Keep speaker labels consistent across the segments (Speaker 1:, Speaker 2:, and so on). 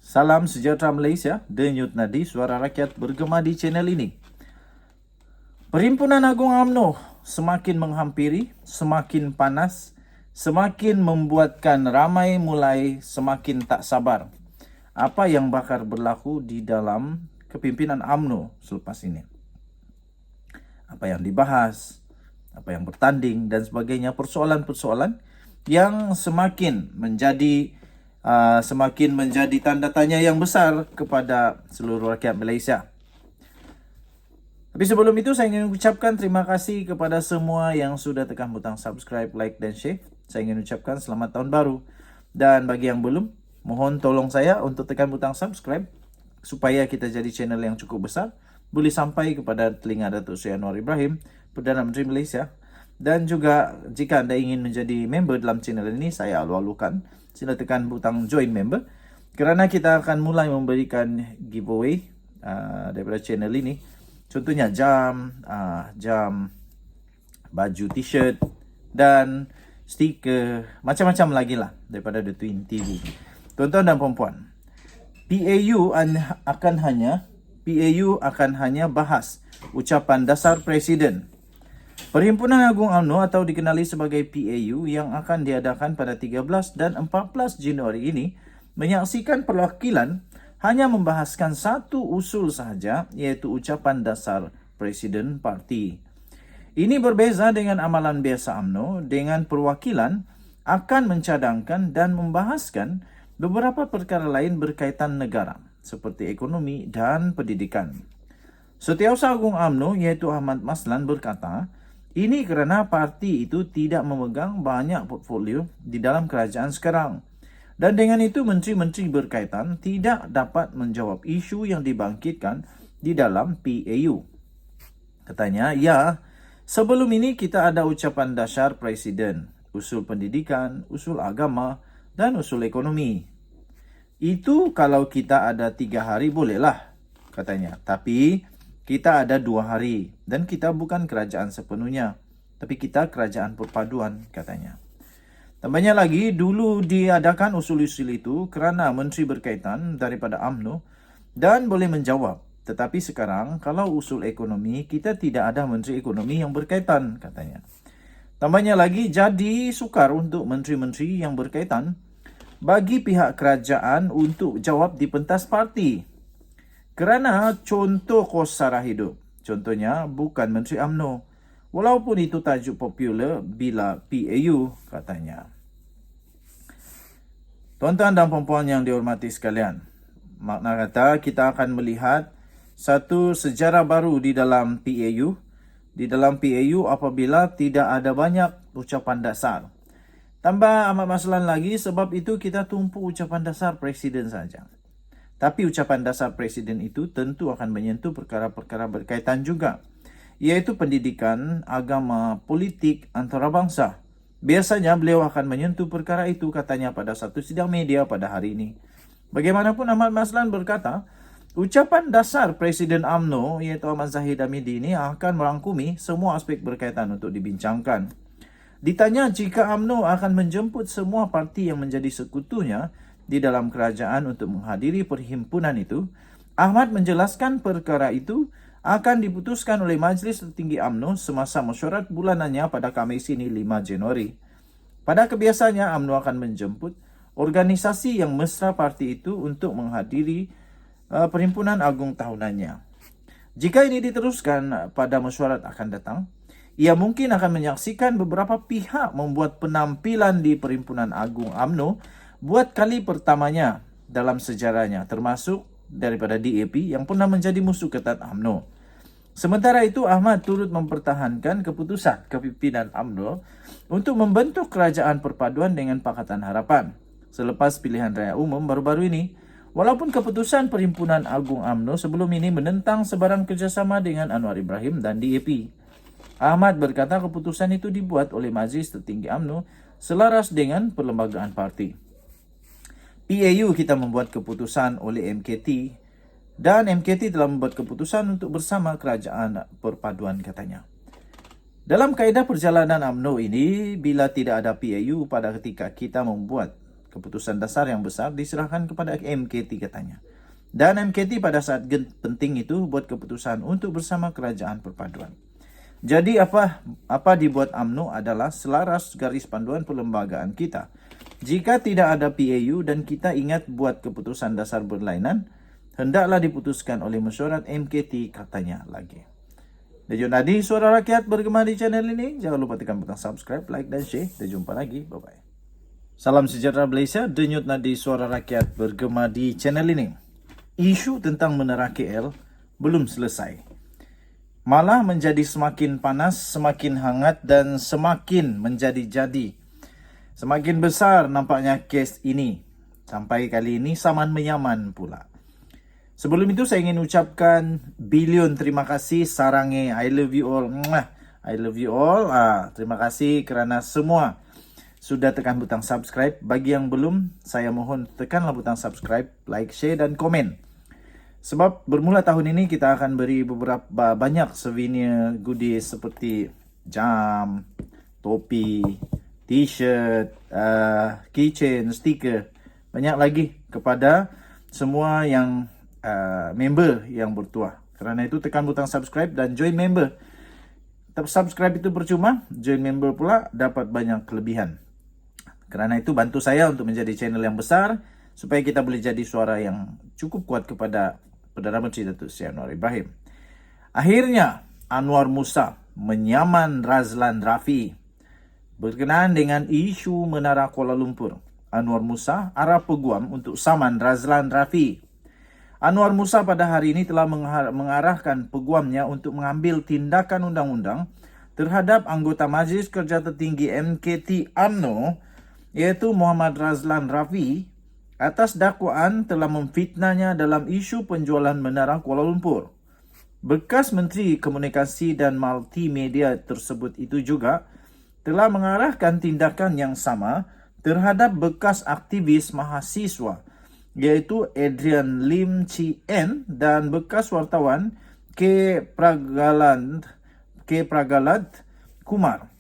Speaker 1: Salam sejahtera Malaysia, Denyut Nadi, suara rakyat bergema di channel ini. Perhimpunan Agung UMNO semakin menghampiri, semakin panas, semakin membuatkan ramai mulai semakin tak sabar. Apa yang bakal berlaku di dalam kepimpinan UMNO selepas ini? Apa yang dibahas, apa yang bertanding dan sebagainya, persoalan-persoalan yang semakin menjadi tanda tanya yang besar kepada seluruh rakyat Malaysia. Tapi sebelum itu saya ingin ucapkan terima kasih kepada semua yang sudah tekan butang subscribe, like dan share. Saya ingin ucapkan selamat tahun baru. Dan bagi yang belum, mohon tolong saya untuk tekan butang subscribe supaya kita jadi channel yang cukup besar, boleh sampai kepada telinga Datuk Seri Anwar Ibrahim, Perdana Menteri Malaysia. Dan juga jika anda ingin menjadi member dalam channel ini, saya alu-alukan, sila tekan butang join member, kerana kita akan mulai memberikan giveaway daripada channel ini. Contohnya jam, baju t-shirt dan stiker, macam-macam lagi lah daripada The Twin TV. Tuan-tuan dan puan-puan, PAU akan hanya bahas ucapan dasar Presiden. Perhimpunan Agung UMNO atau dikenali sebagai PAU yang akan diadakan pada 13 dan 14 Januari ini menyaksikan perwakilan hanya membahaskan satu usul sahaja, iaitu ucapan dasar Presiden Parti. Ini berbeza dengan amalan biasa UMNO, dengan perwakilan akan mencadangkan dan membahaskan beberapa perkara lain berkaitan negara, seperti ekonomi dan pendidikan. Setiausaha Agung UMNO, iaitu Ahmad Maslan, berkata, ini kerana parti itu tidak memegang banyak portfolio di dalam kerajaan sekarang. Dan dengan itu menteri-menteri berkaitan tidak dapat menjawab isu yang dibangkitkan di dalam PAU. Katanya, ya, sebelum ini kita ada ucapan dasar Presiden, usul pendidikan, usul agama dan usul ekonomi. Itu kalau kita ada 3 hari bolehlah, katanya. Tapi kita ada 2 hari dan kita bukan kerajaan sepenuhnya, tapi kita kerajaan perpaduan, katanya. Tambahnya lagi, dulu diadakan usul-usul itu kerana menteri berkaitan daripada UMNO dan boleh menjawab. Tetapi sekarang, kalau usul ekonomi, kita tidak ada menteri ekonomi yang berkaitan, katanya. Tambahnya lagi, jadi sukar untuk menteri-menteri yang berkaitan bagi pihak kerajaan untuk jawab di pentas parti. Kerana contoh kos sara hidup, contohnya bukan menteri UMNO. Walaupun itu tajuk popular bila PAU, katanya. Tuan-tuan dan puan-puan yang dihormati sekalian, makna kata kita akan melihat satu sejarah baru di dalam PAU. Di dalam PAU apabila tidak ada banyak ucapan dasar. Tambah Ahmad Maslan lagi, sebab itu kita tumpu ucapan dasar Presiden saja. Tapi ucapan dasar Presiden itu tentu akan menyentuh perkara-perkara berkaitan juga, iaitu pendidikan, agama, politik, antarabangsa. Biasanya beliau akan menyentuh perkara itu, katanya pada satu sidang media pada hari ini. Bagaimanapun Ahmad Maslan berkata, ucapan dasar Presiden UMNO, iaitu Ahmad Zahid Hamidi ini akan merangkumi semua aspek berkaitan untuk dibincangkan. Ditanya jika UMNO akan menjemput semua parti yang menjadi sekutunya di dalam kerajaan untuk menghadiri perhimpunan itu, Ahmad menjelaskan perkara itu akan diputuskan oleh Majlis Tertinggi UMNO semasa mesyuarat bulanannya pada Khamis ini 5 Januari. Pada kebiasaannya, UMNO akan menjemput organisasi yang mesra parti itu untuk menghadiri perhimpunan agung tahunannya. Jika ini diteruskan pada mesyuarat akan datang, ia mungkin akan menyaksikan beberapa pihak membuat penampilan di perhimpunan agung UMNO buat kali pertamanya dalam sejarahnya, termasuk daripada DAP yang pernah menjadi musuh ketat UMNO. Sementara itu, Ahmad turut mempertahankan keputusan kepimpinan UMNO untuk membentuk kerajaan perpaduan dengan Pakatan Harapan selepas pilihan raya umum baru-baru ini. Walaupun keputusan Perhimpunan Agung UMNO sebelum ini menentang sebarang kerjasama dengan Anwar Ibrahim dan DAP. Ahmad berkata keputusan itu dibuat oleh Majlis Tertinggi UMNO selaras dengan perlembagaan parti. PAU kita membuat keputusan oleh MKT dan MKT telah membuat keputusan untuk bersama kerajaan perpaduan, katanya. Dalam kaedah perjalanan UMNO ini, bila tidak ada PAU pada ketika kita membuat keputusan dasar yang besar diserahkan kepada MKT katanya. Dan MKT pada saat penting itu buat keputusan untuk bersama kerajaan perpaduan. Jadi apa dibuat UMNO adalah selaras garis panduan perlembagaan kita. Jika tidak ada PAU dan kita ingat buat keputusan dasar berlainan, hendaklah diputuskan oleh mesyuarat MKT katanya lagi. Denyut Nadi Suara Rakyat bergema di channel ini. Jangan lupa tekan butang subscribe, like dan share. Dan jumpa lagi. Bye-bye. Salam sejahtera Malaysia. Denyut Nadi Suara Rakyat bergema di channel ini. Isu tentang Menara KL belum selesai. Malah menjadi semakin panas, semakin hangat dan semakin menjadi-jadi. Semakin besar nampaknya kes ini. Sampai kali ini saman menyaman pula. Sebelum itu saya ingin ucapkan bilion terima kasih sarange. I love you all. I love you all. Terima kasih kerana semua sudah tekan butang subscribe. Bagi yang belum, saya mohon tekanlah butang subscribe, like, share dan komen. Sebab bermula tahun ini kita akan beri beberapa banyak souvenir goodies seperti jam, topi, t-shirt, keychain, stiker. Banyak lagi kepada semua yang member yang bertuah. Kerana itu tekan butang subscribe dan join member. Subscribe itu percuma, join member pula dapat banyak kelebihan. Kerana itu bantu saya untuk menjadi channel yang besar supaya kita boleh jadi suara yang cukup kuat kepada Perdana Menteri Datuk Seri Anwar Ibrahim. Akhirnya Anwar Musa menyaman Razlan Rafi berkenaan dengan isu Menara Kuala Lumpur. Anwar Musa arah peguam untuk saman Razlan Rafi. Anwar Musa pada hari ini telah mengarahkan peguamnya untuk mengambil tindakan undang-undang terhadap anggota Majlis Kerja Tertinggi MKT UMNO iaitu Muhammad Razlan Rafi atas dakwaan telah memfitnahnya dalam isu penjualan Menara Kuala Lumpur. Bekas Menteri Komunikasi dan Multimedia tersebut itu juga telah mengarahkan tindakan yang sama terhadap bekas aktivis mahasiswa iaitu Adrian Lim Chi En dan bekas wartawan K. Pragalad Kumar.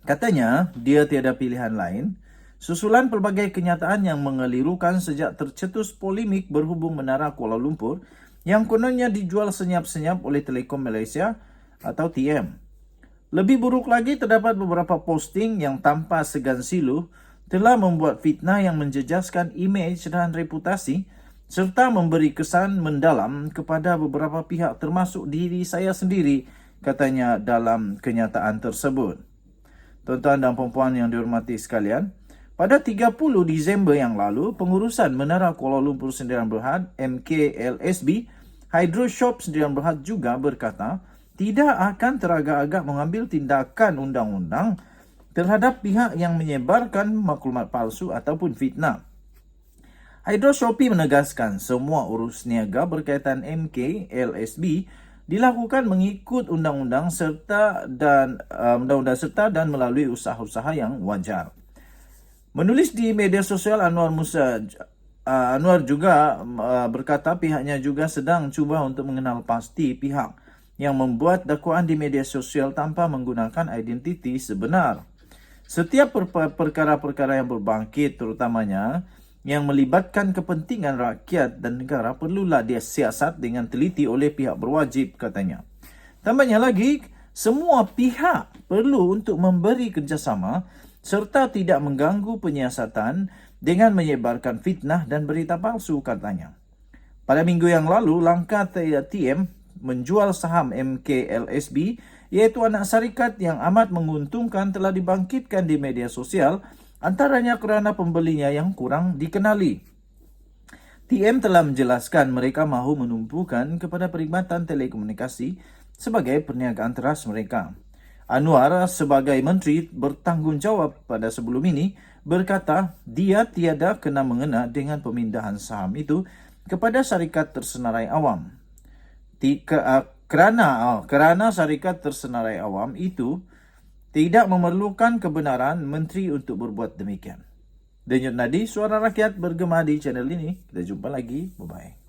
Speaker 1: Katanya, dia tiada pilihan lain susulan pelbagai kenyataan yang mengelirukan sejak tercetus polemik berhubung Menara Kuala Lumpur yang kononnya dijual senyap-senyap oleh Telekom Malaysia atau TM. Lebih buruk lagi, terdapat beberapa posting yang tanpa segan silu telah membuat fitnah yang menjejaskan imej dan reputasi serta memberi kesan mendalam kepada beberapa pihak termasuk diri saya sendiri, katanya dalam kenyataan tersebut. Tuan-tuan dan puan-puan yang dihormati sekalian, pada 30 Disember yang lalu, pengurusan Menara Kuala Lumpur Sdn Bhd MKLSB Hydro Shop Sdn Bhd juga berkata tidak akan teragak-agak mengambil tindakan undang-undang terhadap pihak yang menyebarkan maklumat palsu ataupun fitnah. Hydro Shopee menegaskan semua urus niaga berkaitan MKLSB dilakukan mengikut undang-undang serta dan melalui usaha-usaha yang wajar. Menulis di media sosial, Anwar juga berkata pihaknya juga sedang cuba untuk mengenal pasti pihak yang membuat dakwaan di media sosial tanpa menggunakan identiti sebenar. Setiap perkara-perkara yang berbangkit, terutamanya yang melibatkan kepentingan rakyat dan negara, perlulah disiasat dengan teliti oleh pihak berwajib, katanya. Tambahnya lagi, semua pihak perlu untuk memberi kerjasama serta tidak mengganggu penyiasatan dengan menyebarkan fitnah dan berita palsu, katanya. Pada minggu yang lalu, langkah TM menjual saham MKLSB iaitu anak syarikat yang amat menguntungkan telah dibangkitkan di media sosial, antaranya kerana pembelinya yang kurang dikenali. TM telah menjelaskan mereka mahu menumpukan kepada perkhidmatan telekomunikasi sebagai perniagaan teras mereka. Anwar sebagai menteri bertanggungjawab pada sebelum ini berkata dia tiada kena-mengena dengan pemindahan saham itu kepada syarikat tersenarai awam. Kerana syarikat tersenarai awam itu tidak memerlukan kebenaran menteri untuk berbuat demikian. Denyut Nadi Suara Rakyat bergema di channel ini. Kita jumpa lagi. Bye-bye.